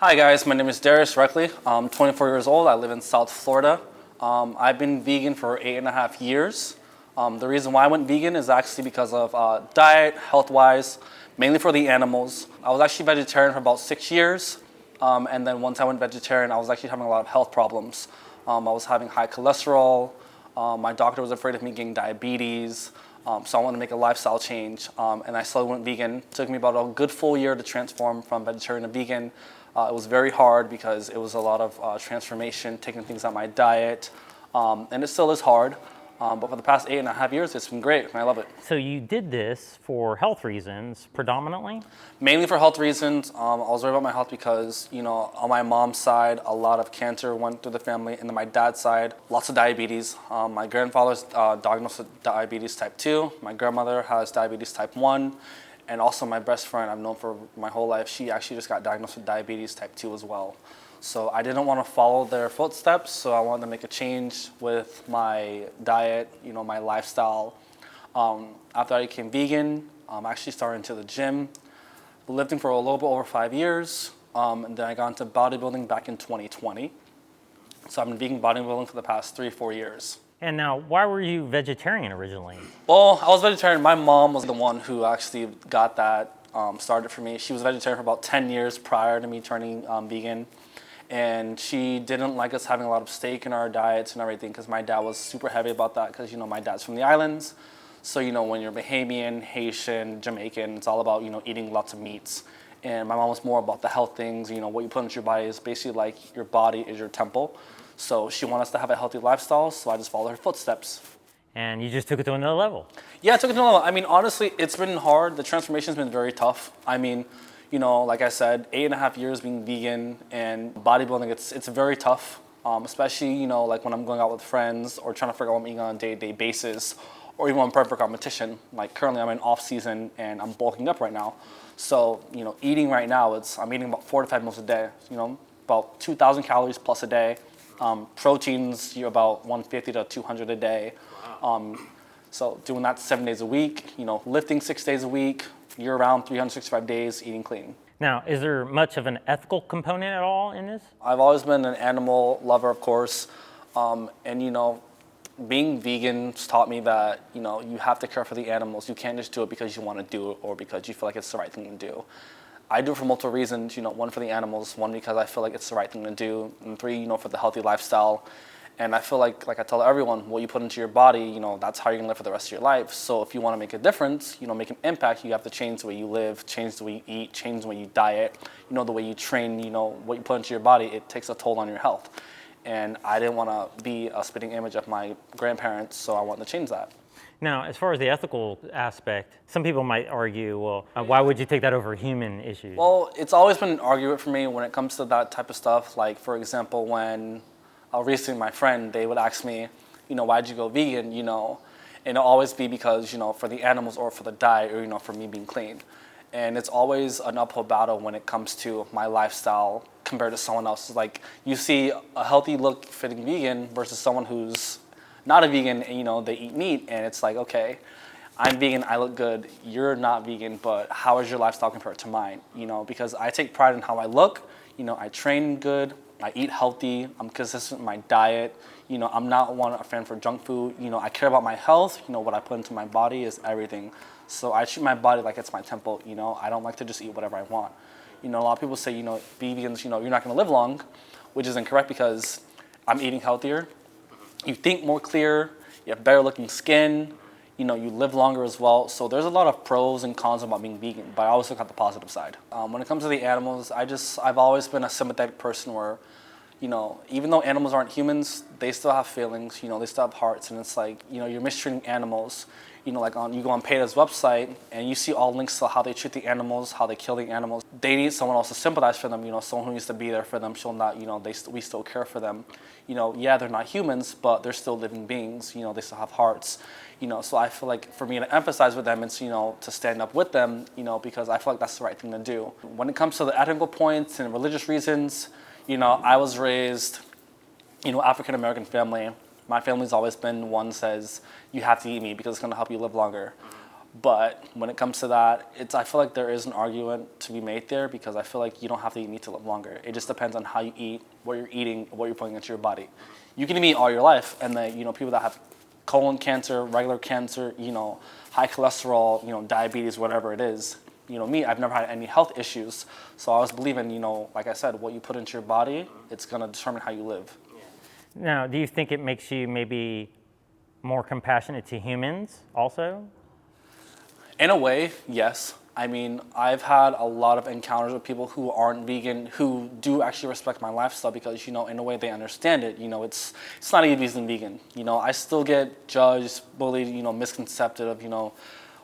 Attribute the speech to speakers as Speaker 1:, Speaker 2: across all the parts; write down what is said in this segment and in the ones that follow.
Speaker 1: Hi guys, my name is Darius, Reckley. I'm 24 years old. I live in South Florida. I've been vegan for 8.5 years. The reason why I went vegan is actually because of diet, health-wise, mainly for the animals. I was actually vegetarian for about 6 years. And then once I went vegetarian, I was actually having a lot of health problems. I was having high cholesterol. My doctor was afraid of me getting diabetes. So I wanted to make a lifestyle change. And I slowly went vegan. It took me about a good full year to transform from vegetarian to vegan. It was very hard because it was a lot of transformation, taking things out of my diet, and it still is hard. But for the past 8.5 years, it's been great, and I love it.
Speaker 2: So you did this for health reasons, predominantly?
Speaker 1: Mainly for health reasons. I was worried about my health because, on my mom's side, a lot of cancer went through the family, and then my dad's side, lots of diabetes. My grandfather's diagnosed with diabetes type 2. My grandmother has diabetes type 1. And also my best friend I've known for my whole life, she actually just got diagnosed with diabetes type 2 as well. So I didn't want to follow their footsteps, so I wanted to make a change with my diet, my lifestyle. After I became vegan, I actually started into the gym, lifting for a little bit over 5 years, and then I got into bodybuilding back in 2020. So I've been vegan bodybuilding for the past 3-4 years.
Speaker 2: And now, why were you vegetarian originally?
Speaker 1: Well, I was vegetarian. My mom was the one who actually got that started for me. She was vegetarian for about 10 years prior to me turning vegan. And she didn't like us having a lot of steak in our diets and everything because my dad was super heavy about that because, my dad's from the islands. So, when you're Bahamian, Haitian, Jamaican, it's all about, eating lots of meats. And my mom was more about the health things. What you put into your body is basically like your body is your temple. So she wanted us to have a healthy lifestyle, so I just followed her footsteps.
Speaker 2: And you just took it to another level.
Speaker 1: Yeah, I took it to another level. Honestly, it's been hard. The transformation's been very tough. Like I said, 8.5 years being vegan and bodybuilding, it's very tough. Especially, like when I'm going out with friends or trying to figure out what I'm eating on a day-to-day basis, or even when I'm prepping for competition. Like currently I'm in off season and I'm bulking up right now. So, eating right now, I'm eating about 4 to 5 meals a day, about 2,000 calories plus a day. Proteins, you're about 150 to 200 a day. So doing that 7 days a week, lifting 6 days a week, year round, 365 days, eating clean.
Speaker 2: Now, is there much of an ethical component at all in this?
Speaker 1: I've always been an animal lover, of course. Being vegan taught me that, you have to care for the animals. You can't just do it because you want to do it or because you feel like it's the right thing to do. I do it for multiple reasons, one for the animals, one because I feel like it's the right thing to do, and 3, for the healthy lifestyle. And I feel like I tell everyone, what you put into your body, that's how you're gonna live for the rest of your life. So if you wanna make a difference, make an impact, you have to change the way you live, change the way you eat, change the way you diet, the way you train, what you put into your body, it takes a toll on your health. And I didn't wanna be a spitting image of my grandparents, so I wanted to change that.
Speaker 2: Now, as far as the ethical aspect, some people might argue, well, why would you take that over human issues?
Speaker 1: Well, it's always been an argument for me when it comes to that type of stuff. Like, for example, when recently my friend, they would ask me, why'd you go vegan, and it'll always be because, for the animals or for the diet or, for me being clean. And it's always an uphill battle when it comes to my lifestyle compared to someone else. Like, you see a healthy look fitting vegan versus someone who's not a vegan and they eat meat, and it's like, okay, I'm vegan, I look good, you're not vegan, but how is your lifestyle compared to mine? Because I take pride in how I look, I train good, I eat healthy, I'm consistent in my diet, I'm not a fan for junk food, I care about my health, what I put into my body is everything. So I treat my body like it's my temple, I don't like to just eat whatever I want. A lot of people say, be vegans, you're not gonna live long, which is incorrect because I'm eating healthier. You think more clear, you have better looking skin, you live longer as well. So there's a lot of pros and cons about being vegan, but I always look at the positive side. When it comes to the animals, I've always been a sympathetic person where, even though animals aren't humans, they still have feelings, they still have hearts, and it's like, you're mistreating animals. You go on PETA's website and you see all links to how they treat the animals, how they kill the animals. They need someone else to sympathize for them, someone who needs to be there for them, show them that, we still care for them. Yeah, they're not humans, but they're still living beings, they still have hearts. So I feel like for me to empathize with them, it's, to stand up with them, because I feel like that's the right thing to do. When it comes to the ethical points and religious reasons, I was raised, African-American family. My family's always been one says, you have to eat meat because it's going to help you live longer. But when it comes to that, I feel like there is an argument to be made there because I feel like you don't have to eat meat to live longer. It just depends on how you eat, what you're eating, what you're putting into your body. You can eat meat all your life, and then, people that have colon cancer, regular cancer, high cholesterol, diabetes, whatever it is. Me, I've never had any health issues. So I always believe in, like I said, what you put into your body, it's going to determine how you live.
Speaker 2: Now, do you think it makes you maybe more compassionate to humans also?
Speaker 1: In a way, yes. I mean, I've had a lot of encounters with people who aren't vegan, who do actually respect my lifestyle because, in a way they understand it. It's not easy being vegan. I still get judged, bullied, misconcepted of,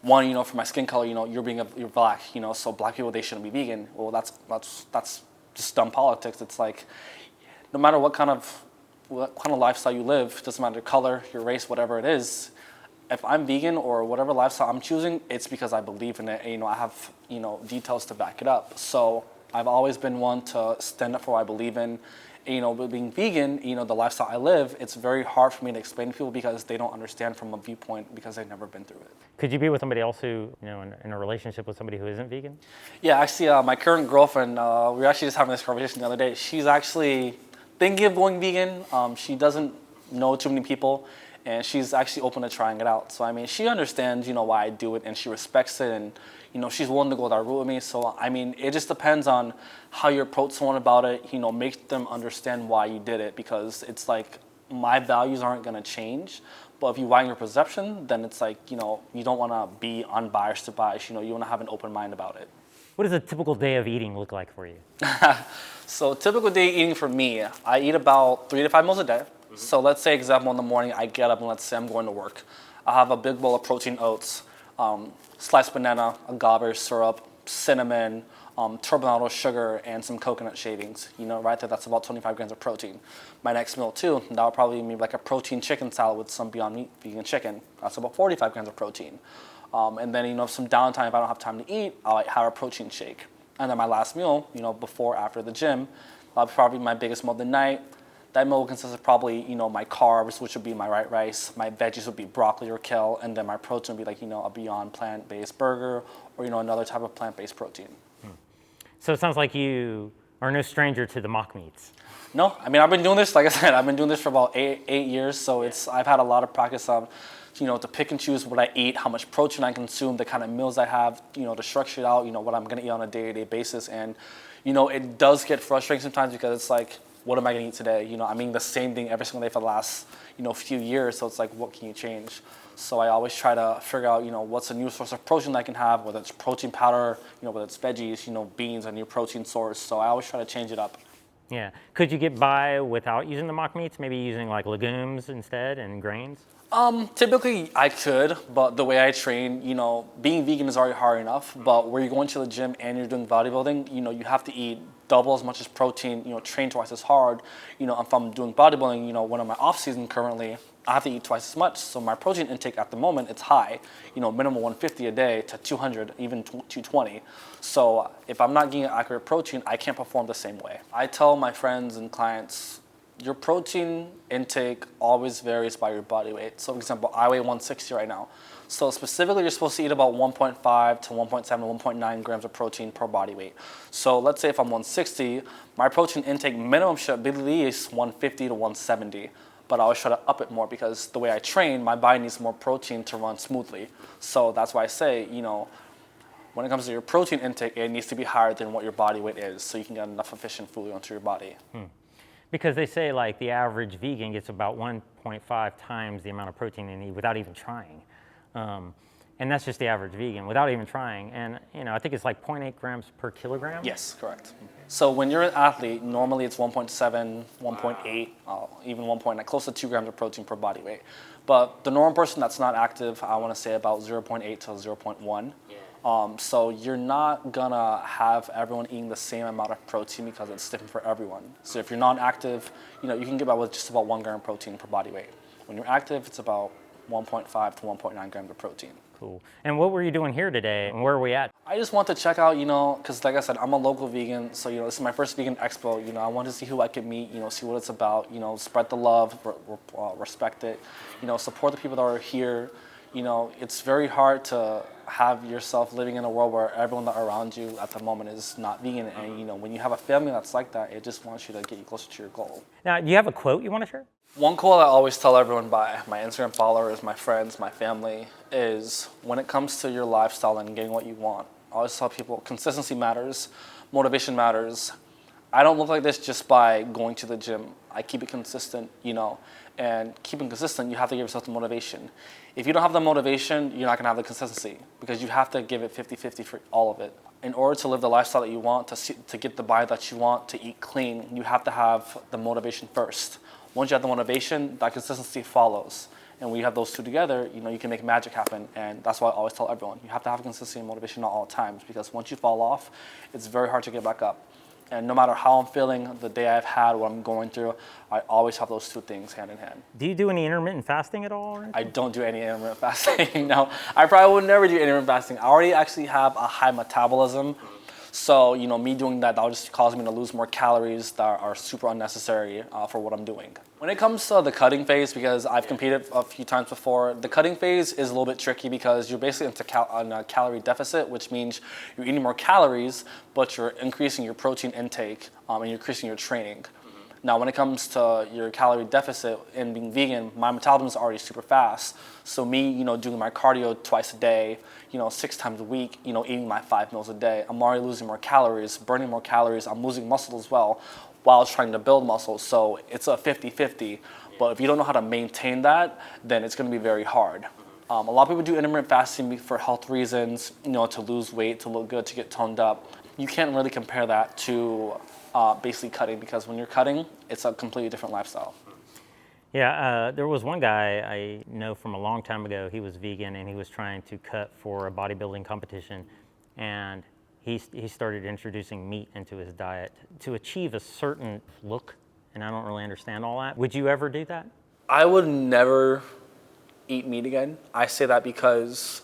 Speaker 1: one, for my skin color, you're black, so black people, they shouldn't be vegan. Well, that's just dumb politics. It's like, no matter what kind of lifestyle you live, doesn't matter your color, your race, whatever it is, if I'm vegan or whatever lifestyle I'm choosing, it's because I believe in it. And, I have, details to back it up. So I've always been one to stand up for what I believe in. And, but being vegan, the lifestyle I live, it's very hard for me to explain to people because they don't understand from a viewpoint because they've never been through it.
Speaker 2: Could you be with somebody else who, in a relationship with somebody who isn't vegan?
Speaker 1: Yeah, actually, my current girlfriend, we were actually just having this conversation the other day. She's actually thinking of going vegan. She doesn't know too many people. And she's actually open to trying it out. So, I mean, she understands, why I do it, and she respects it, and, she's willing to go that route with me. So, I mean, it just depends on how you approach someone about it, make them understand why you did it, because it's like, my values aren't going to change. But if you widen your perception, then it's like, you don't want to be unbiased to bias, you want to have an open mind about it.
Speaker 2: What does a typical day of eating look like for you?
Speaker 1: So, typical day eating for me, I eat about 3 to 5 meals a day. So let's say, example, in the morning, I get up and let's say I'm going to work. I have a big bowl of protein oats, sliced banana, agave syrup, cinnamon, turbinado sugar, and some coconut shavings. Right there, that's about 25 grams of protein. My next meal, too, that would probably be like a protein chicken salad with some Beyond Meat vegan chicken. That's about 45 grams of protein. And then, some downtime, if I don't have time to eat, I'll have a protein shake. And then my last meal, before, after the gym, that'll probably be my biggest meal of the night. That meal will consist of probably, my carbs, which would be my white rice. My veggies would be broccoli or kale. And then my protein would be like, a Beyond plant-based burger or, another type of plant-based protein.
Speaker 2: So it sounds like you are no stranger to the mock meats.
Speaker 1: No, I mean, I've been doing this, like I said, I've been doing this for about eight years. So I've had a lot of practice of, to pick and choose what I eat, how much protein I consume, the kind of meals I have, to structure it out, what I'm going to eat on a day-to-day basis. And, it does get frustrating sometimes because it's like, what am I going to eat today? I'm eating the same thing every single day for the last, few years. So it's like, what can you change? So I always try to figure out, what's a new source of protein I can have, whether it's protein powder, whether it's veggies, beans, a new protein source. So I always try to change it up.
Speaker 2: Yeah. Could you get by without using the mock meats? Maybe using like legumes instead and grains?
Speaker 1: Typically I could, but the way I train, being vegan is already hard enough, but where you're going to the gym and you're doing bodybuilding, you have to eat double as much as protein, train twice as hard. If I'm doing bodybuilding, when I'm in my off season currently, I have to eat twice as much. So my protein intake at the moment, it's high, minimum 150 a day to 200, even 220. So if I'm not getting accurate protein, I can't perform the same way. I tell my friends and clients, your protein intake always varies by your body weight. So for example, I weigh 160 right now. So specifically, you're supposed to eat about 1.5 to 1.7 to 1.9 grams of protein per body weight. So let's say if I'm 160, my protein intake minimum should be at least 150 to 170. But I always try to up it more because the way I train, my body needs more protein to run smoothly. So that's why I say, when it comes to your protein intake, it needs to be higher than what your body weight is so you can get enough efficient food onto your body.
Speaker 2: Because they say like the average vegan gets about 1.5 times the amount of protein they need without even trying. And that's just the average vegan without even trying. And I think it's like 0.8 grams per kilogram.
Speaker 1: Yes, correct. So when you're an athlete, normally it's 1.7, 1.8, even 1.9, close to 2 grams of protein per body weight. But the normal person that's not active, I want to say about 0.8 to 0.1. So you're not gonna have everyone eating the same amount of protein because it's different for everyone. So if you're non-active, you can get by with just about 1 gram of protein per body weight. When you're active, it's about 1.5 to 1.9 grams of protein.
Speaker 2: Cool. And what were you doing here today? And where are we at?
Speaker 1: I just want to check out, because like I said, I'm a local vegan. So, this is my first vegan expo. I want to see who I can meet, see what it's about, spread the love, respect it, support the people that are here, You know, it's very hard to have yourself living in a world where everyone that around you at the moment is not vegan. And, you know, when you have a family that's like that, it just wants you to get you closer to your goal.
Speaker 2: Now, do you have a quote you want to share?
Speaker 1: One quote I always tell everyone by my Instagram followers, my friends, my family, is when it comes to your lifestyle and getting what you want, I always tell people consistency matters, motivation matters. I don't look like this just by going to the gym. I keep it consistent, you know, and keeping consistent, you have to give yourself the motivation. If you don't have the motivation, you're not gonna have the consistency because you have to give it 50-50 for all of it. In order to live the lifestyle that you want, to get the body that you want, to eat clean, you have to have the motivation first. Once you have the motivation, that consistency follows. And when you have those two together, you know, you can make magic happen. And that's why I always tell everyone, you have to have consistency and motivation at all times, because once you fall off, it's very hard to get back up. And no matter how I'm feeling, the day I've had, what I'm going through, I always have those two things hand in hand.
Speaker 2: Do you do any intermittent fasting at all?
Speaker 1: I don't do any intermittent fasting. No, I probably would never do intermittent fasting. I already actually have a high metabolism. So, you know, me doing that, that'll just cause me to lose more calories that are super unnecessary for what I'm doing. When it comes to the cutting phase, because I've competed a few times before, the cutting phase is a little bit tricky because you're basically on a calorie deficit, which means you're eating more calories, but you're increasing your protein intake and you're increasing your training. Now, when it comes to your calorie deficit and being vegan, my metabolism is already super fast. So me, you know, doing my cardio twice a day, you know, 6 times a week, you know, eating my 5 meals a day, I'm already losing more calories, burning more calories. I'm losing muscle as well while trying to build muscle. So it's a 50-50. But if you don't know how to maintain that, then it's going to be very hard. A lot of people do intermittent fasting for health reasons, you know, to lose weight, to look good, to get toned up. You can't really compare that to basically cutting, because when you're cutting, it's a completely different lifestyle.
Speaker 2: Yeah, there was one guy I know from a long time ago. He was vegan and he was trying to cut for a bodybuilding competition, and he started introducing meat into his diet to achieve a certain look, and I don't really understand all that. Would you ever do that?
Speaker 1: I would never eat meat again. I say that because,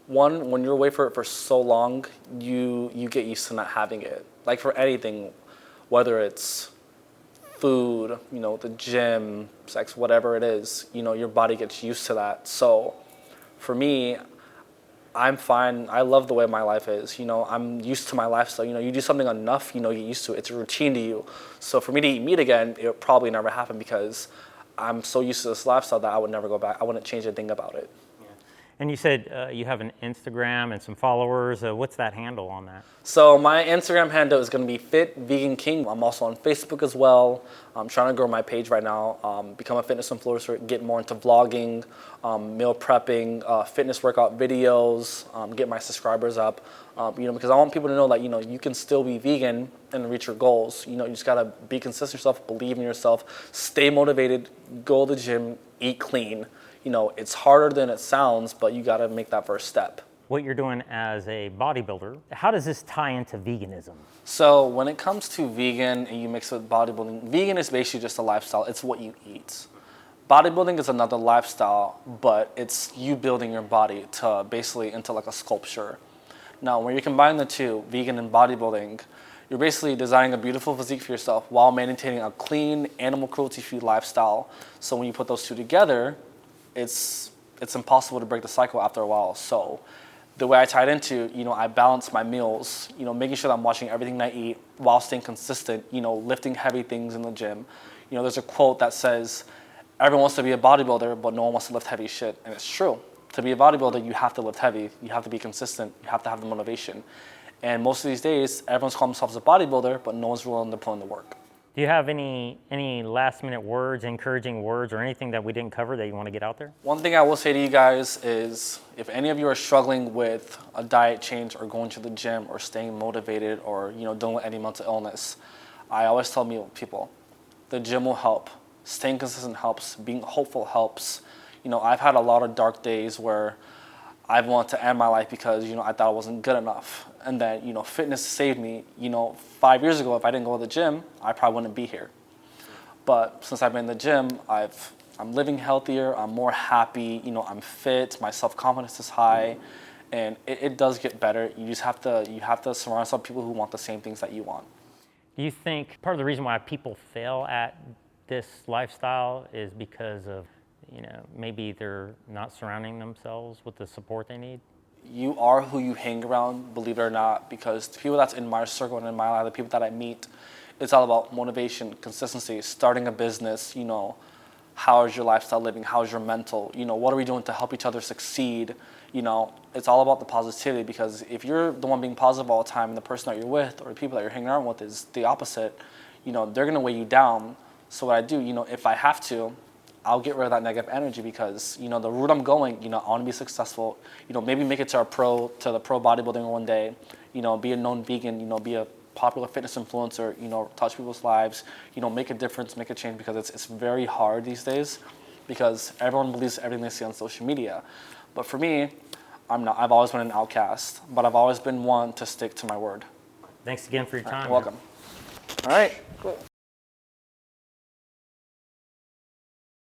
Speaker 1: one, when you're away for it for so long, you get used to not having it. Like for anything, whether it's food, you know, the gym, sex, whatever it is, you know, your body gets used to that. So for me, I'm fine. I love the way my life is. You know, I'm used to my lifestyle. You know, you do something enough, you know, you get used to it. It's a routine to you. So for me to eat meat again, it would probably never happen because I'm so used to this lifestyle that I would never go back. I wouldn't change a thing about it.
Speaker 2: And you said you have an Instagram and some followers. What's that handle on that?
Speaker 1: So my Instagram handle is going to be Fit Vegan King. I'm also on Facebook as well. I'm trying to grow my page right now, become a fitness influencer, get more into vlogging, meal prepping, fitness workout videos, get my subscribers up. You know, because I want people to know that, you know, you can still be vegan and reach your goals. You know, you just got to be consistent with yourself, believe in yourself, stay motivated, go to the gym, eat clean. You know, it's harder than it sounds, but you got to make that first step.
Speaker 2: What you're doing as a bodybuilder, how does this tie into veganism?
Speaker 1: So when it comes to vegan and you mix it with bodybuilding, vegan is basically just a lifestyle. It's what you eat. Bodybuilding is another lifestyle, but it's you building your body to basically into like a sculpture. Now, when you combine the two, vegan and bodybuilding, you're basically designing a beautiful physique for yourself while maintaining a clean, animal cruelty-free lifestyle. So when you put those two together, it's impossible to break the cycle after a while. So the way I tie it into, you know, I balance my meals, you know, making sure that I'm watching everything I eat while staying consistent, you know, lifting heavy things in the gym. You know, there's a quote that says, everyone wants to be a bodybuilder, but no one wants to lift heavy shit. And it's true. To be a bodybuilder, you have to lift heavy. You have to be consistent. You have to have the motivation. And most of these days, everyone's calling themselves a bodybuilder, but no one's willing to put in the work.
Speaker 2: Do you have any last minute words, encouraging words, or anything that we didn't cover that you want to get out there?
Speaker 1: One thing I will say to you guys is if any of you are struggling with a diet change or going to the gym or staying motivated or, you know, dealing with any mental illness, I always tell people, the gym will help. Staying consistent helps. Being hopeful helps. You know, I've had a lot of dark days where I've wanted to end my life because, you know, I thought I wasn't good enough. And then, you know, fitness saved me. You know, 5 years ago, if I didn't go to the gym, I probably wouldn't be here. But since I've been in the gym, I'm living healthier, I'm more happy, you know, I'm fit, my self-confidence is high, and it does get better. You have to surround yourself with people who want the same things that you want.
Speaker 2: Do you think part of the reason why people fail at this lifestyle is because of, you know, maybe they're not surrounding themselves with the support they need?
Speaker 1: You are who you hang around, believe it or not, because the people that's in my circle and in my life, the people that I meet, it's all about motivation, consistency, starting a business, you know, how is your lifestyle living, how's your mental, you know, what are we doing to help each other succeed, you know, it's all about the positivity, because if you're the one being positive all the time and the person that you're with or the people that you're hanging around with is the opposite, you know, they're gonna weigh you down. So what I do, you know, if I have to, I'll get rid of that negative energy, because, you know, the route I'm going, you know, I want to be successful, you know, maybe make it to the pro bodybuilding one day, you know, be a known vegan, you know, be a popular fitness influencer, you know, touch people's lives, you know, make a difference, make a change, because it's very hard these days, because everyone believes everything they see on social media. But for me, I'm not. I've always been an outcast, but I've always been one to stick to my word.
Speaker 2: Thanks again for your time.
Speaker 1: You're welcome. All right, cool.